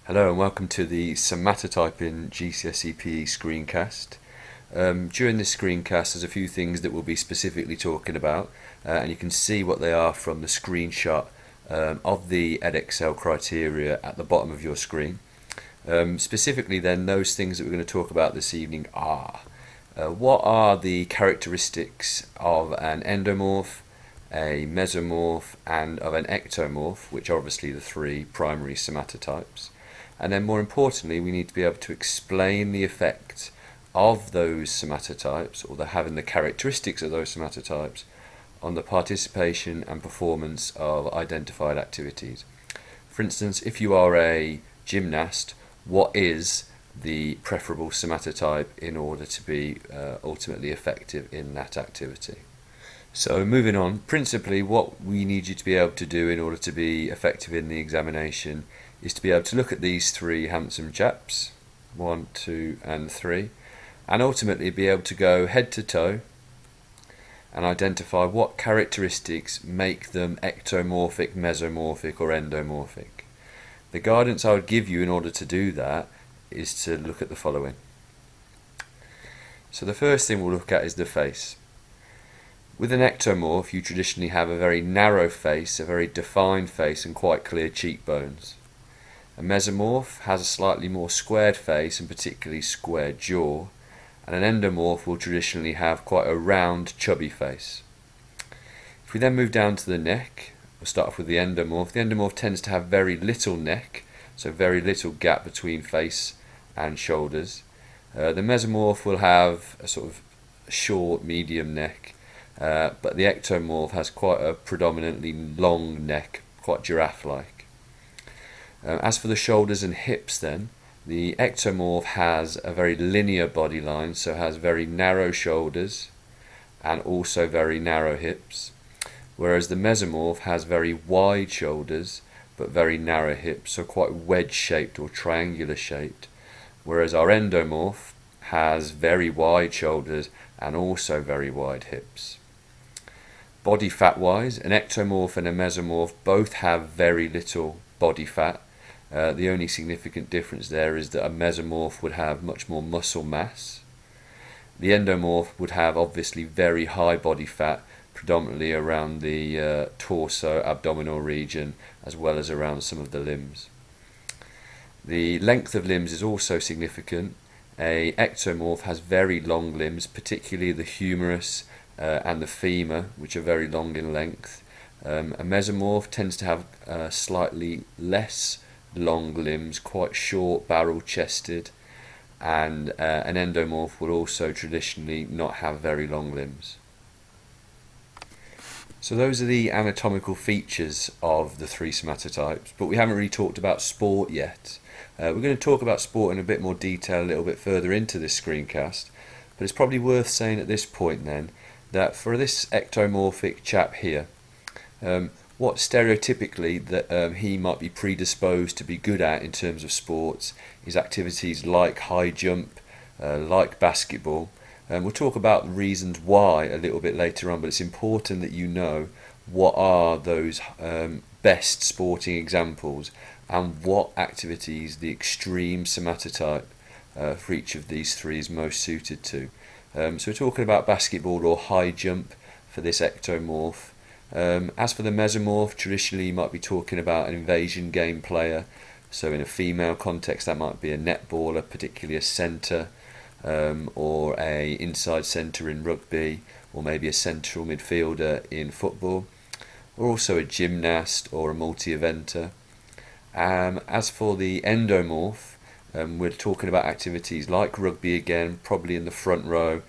Hello and welcome to the Somatotype in GCSE PE screencast. During this screencast there's a few things that we'll be specifically talking about and you can see what they are from the screenshot of the Edexcel criteria at the bottom of your screen. Specifically then, those things that we're going to talk about this evening are what are the characteristics of an endomorph, a mesomorph and of an ectomorph, which are obviously the three primary somatotypes. And then more importantly, we need to be able to explain the effect of those somatotypes, or having the characteristics of those somatotypes, on the participation and performance of identified activities. For instance, if you are a gymnast, what is the preferable somatotype in order to be ultimately effective in that activity? So moving on, principally what we need you to be able to do in order to be effective in the examination is to be able to look at these three handsome chaps, 1, 2 and 3, and ultimately be able to go head to toe and identify what characteristics make them ectomorphic, mesomorphic or endomorphic. The guidance I would give you in order to do that is to look at the following. So the first thing we'll look at is the face. With an ectomorph you traditionally have a very narrow face, a very defined face and quite clear cheekbones. A mesomorph has a slightly more squared face and particularly squared jaw, and an endomorph will traditionally have quite a round, chubby face. If we then move down to the neck, we'll start off with the endomorph. The endomorph tends to have very little neck, so very little gap between face and shoulders. The mesomorph will have a sort of short, medium neck, but the ectomorph has quite a predominantly long neck, quite giraffe-like. As for the shoulders and hips then, the ectomorph has a very linear body line, so has very narrow shoulders and also very narrow hips, whereas the mesomorph has very wide shoulders but very narrow hips, so quite wedge-shaped or triangular shaped, whereas our endomorph has very wide shoulders and also very wide hips. Body fat wise, an ectomorph and a mesomorph both have very little body fat. The only significant difference there is that a mesomorph would have much more muscle mass. The endomorph would have obviously very high body fat, predominantly around the torso, abdominal region, as well as around some of the limbs. The length of limbs is also significant. A ectomorph has very long limbs, particularly the humerus and the femur, which are very long in length. A mesomorph tends to have slightly less long limbs, quite short, barrel-chested, and an endomorph will also traditionally not have very long limbs. So those are the anatomical features of the three somatotypes, but we haven't really talked about sport yet. We're going to talk about sport in a bit more detail a little bit further into this screencast, but it's probably worth saying at this point then that for this ectomorphic chap here, what stereotypically that he might be predisposed to be good at in terms of sports is activities like high jump, like basketball. We'll talk about the reasons why a little bit later on, but it's important that you know what are those best sporting examples and what activities the extreme somatotype for each of these three is most suited to. So we're talking about basketball or high jump for this ectomorph. As for the mesomorph, traditionally you might be talking about an invasion game player, so in a female context that might be a netballer, particularly a centre, or a inside centre in rugby, or maybe a central midfielder in football, or also a gymnast or a multi-eventer. As for the endomorph, we're talking about activities like rugby again, probably in the front row,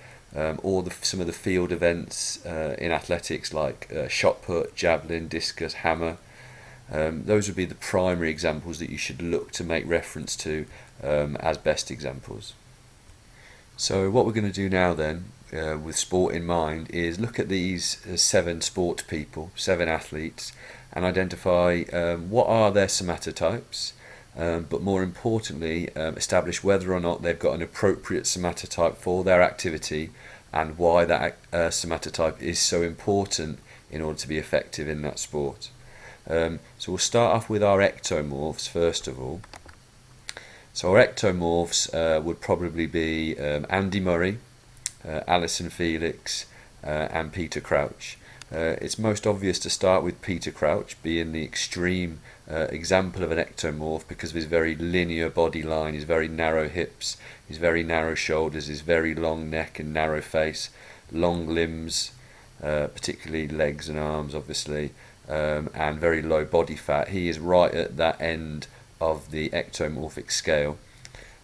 or some of the field events in athletics like shot put, javelin, discus, hammer. Those would be the primary examples that you should look to make reference to as best examples. So what we're going to do now then, with sport in mind, is look at these 7 sport people, 7 athletes, and identify what are their somatotypes, but more importantly establish whether or not they've got an appropriate somatotype for their activity and why that somatotype is so important in order to be effective in that sport. So we'll start off with our ectomorphs first of all. So our ectomorphs would probably be Andy Murray, Alison Felix, and Peter Crouch. It's most obvious to start with Peter Crouch, being the extreme example of an ectomorph because of his very linear body line, his very narrow hips, his very narrow shoulders, his very long neck and narrow face, long limbs, particularly legs and arms obviously, and very low body fat. He is right at that end of the ectomorphic scale.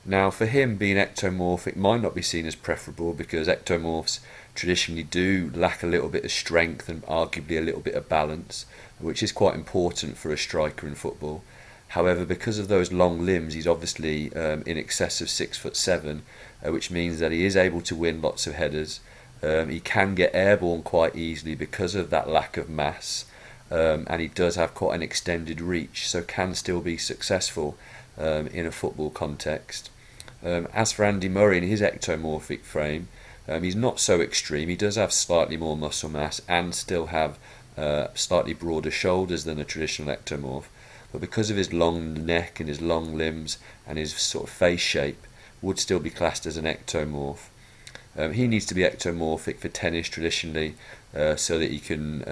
Now, for him, being ectomorphic might not be seen as preferable because ectomorphs traditionally do lack a little bit of strength and arguably a little bit of balance, which is quite important for a striker in football. However, because of those long limbs, he's obviously in excess of 6'7", which means that he is able to win lots of headers. He can get airborne quite easily because of that lack of mass, and he does have quite an extended reach, so can still be successful in a football context. As for Andy Murray in his ectomorphic frame, he's not so extreme. He does have slightly more muscle mass and still have slightly broader shoulders than a traditional ectomorph, but because of his long neck and his long limbs and his sort of face shape, would still be classed as an ectomorph. He needs to be ectomorphic for tennis traditionally, so that he can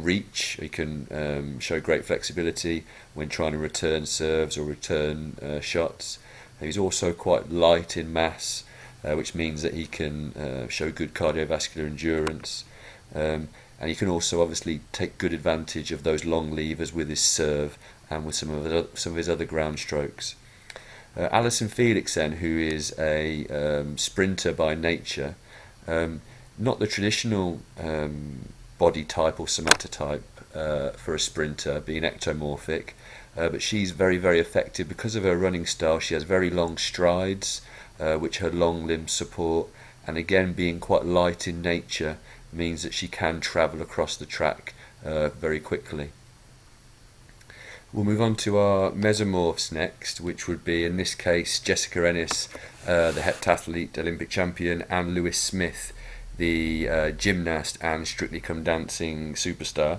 reach, he can show great flexibility when trying to return serves or return shots. He's also quite light in mass, which means that he can show good cardiovascular endurance, and he can also obviously take good advantage of those long levers with his serve and with some of his other ground strokes. Alison Felix then, who is a sprinter by nature, not the traditional body type or somatotype for a sprinter, being ectomorphic, but she's very, very effective because of her running style. She has very long strides, which her long limbs support, and again, being quite light in nature means that she can travel across the track very quickly. We'll move on to our mesomorphs next, which would be, in this case, Jessica Ennis, the heptathlete, Olympic champion, and Lewis Smith, the gymnast and Strictly Come Dancing superstar.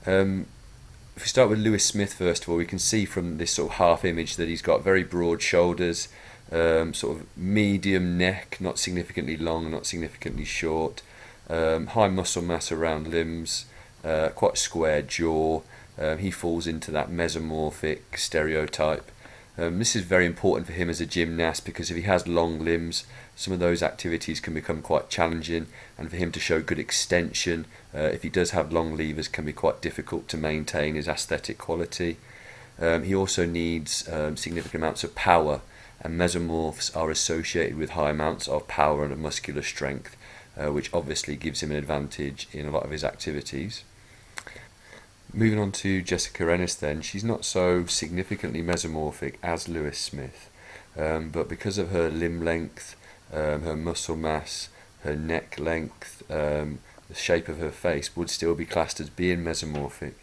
If we start with Lewis Smith first of all, we can see from this sort of half image that he's got very broad shoulders, sort of medium neck, not significantly long, not significantly short, high muscle mass around limbs, quite square jaw. He falls into that mesomorphic stereotype. This is very important for him as a gymnast because if he has long limbs, some of those activities can become quite challenging, and for him to show good extension, if he does have long levers, can be quite difficult to maintain his aesthetic quality. He also needs significant amounts of power, and mesomorphs are associated with high amounts of power and muscular strength, which obviously gives him an advantage in a lot of his activities. Moving on to Jessica Ennis then, she's not so significantly mesomorphic as Lewis Smith, but because of her limb length, her muscle mass, her neck length, the shape of her face would still be classed as being mesomorphic.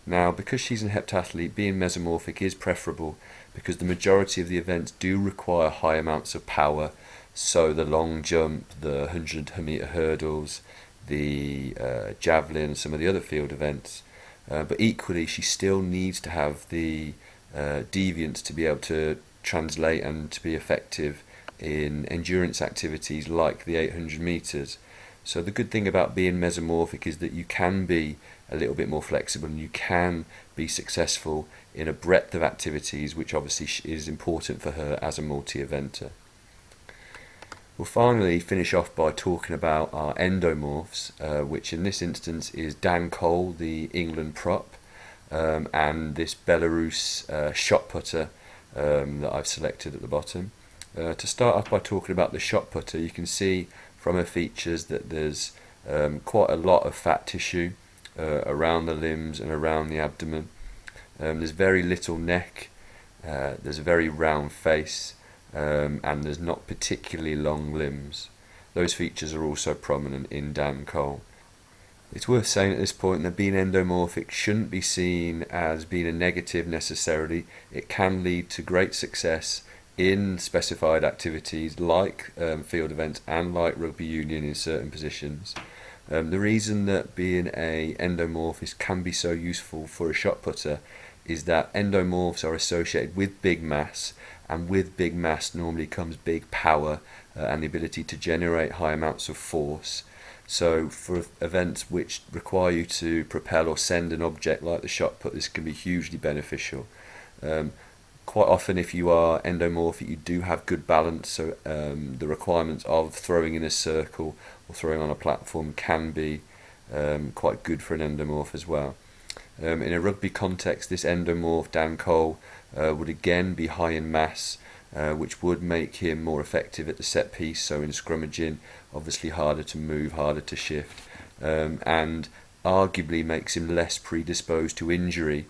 Now, because she's a heptathlete, being mesomorphic is preferable because the majority of the events do require high amounts of power, so the long jump, the 100-metre hurdles, the javelin, some of the other field events. But equally, she still needs to have the deviance to be able to translate and to be effective in endurance activities like the 800 metres. So the good thing about being mesomorphic is that you can be a little bit more flexible and you can be successful in a breadth of activities, which obviously is important for her as a multi-eventer. We'll finally finish off by talking about our endomorphs, which in this instance is Dan Cole, the England prop, and this Belarus shot putter that I've selected at the bottom. To start off by talking about the shot putter, you can see from her features that there's quite a lot of fat tissue around the limbs and around the abdomen. There's very little neck, there's a very round face, and there's not particularly long limbs. Those features are also prominent in Dan Cole. It's worth saying at this point that being endomorphic shouldn't be seen as being a negative necessarily. It can lead to great success in specified activities like field events and like rugby union in certain positions. The reason that being a endomorphist can be so useful for a shot putter is that endomorphs are associated with big mass, and with big mass normally comes big power and the ability to generate high amounts of force. So for events which require you to propel or send an object like the shot put, this can be hugely beneficial. Quite often, if you are endomorphic, you do have good balance, so the requirements of throwing in a circle or throwing on a platform can be quite good for an endomorph as well. In a rugby context, this endomorph, Dan Cole, would again be high in mass, which would make him more effective at the set piece, so in scrummaging, obviously harder to move, harder to shift, and arguably makes him less predisposed to injury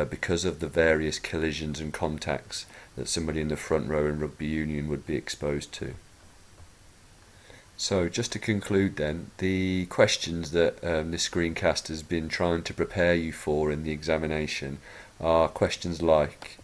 because of the various collisions and contacts that somebody in the front row in rugby union would be exposed to. So just to conclude then, the questions that this screencast has been trying to prepare you for in the examination are questions like,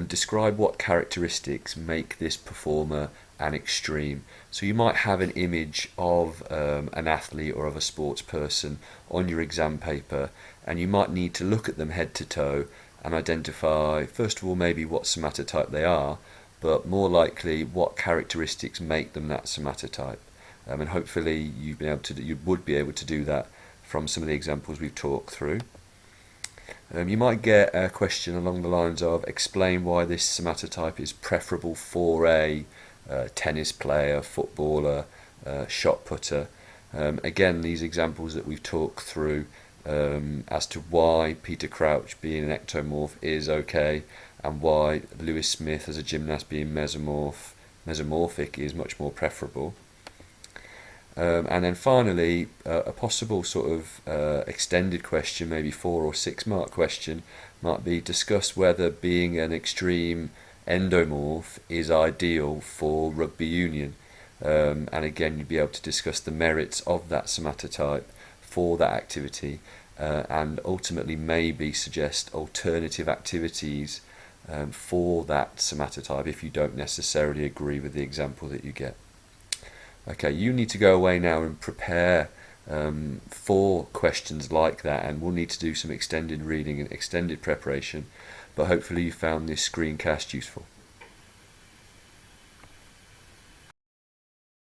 describe what characteristics make this performer an extreme. So you might have an image of an athlete or of a sports person on your exam paper, and you might need to look at them head to toe and identify, first of all, maybe what somatotype they are, but more likely what characteristics make them that somatotype. And hopefully you would be able to do that from some of the examples we've talked through. You might get a question along the lines of, explain why this somatotype is preferable for a tennis player, footballer, shot putter. Again, these examples that we've talked through as to why Peter Crouch being an ectomorph is okay, and why Lewis Smith as a gymnast being mesomorphic is much more preferable. And then finally, a possible sort of extended question, maybe 4 or 6 mark question, might be discuss whether being an extreme endomorph is ideal for rugby union. And again, you'd be able to discuss the merits of that somatotype for that activity, and ultimately maybe suggest alternative activities for that somatotype if you don't necessarily agree with the example that you get. Okay, you need to go away now and prepare for questions like that, and we'll need to do some extended reading and extended preparation, but hopefully you found this screencast useful.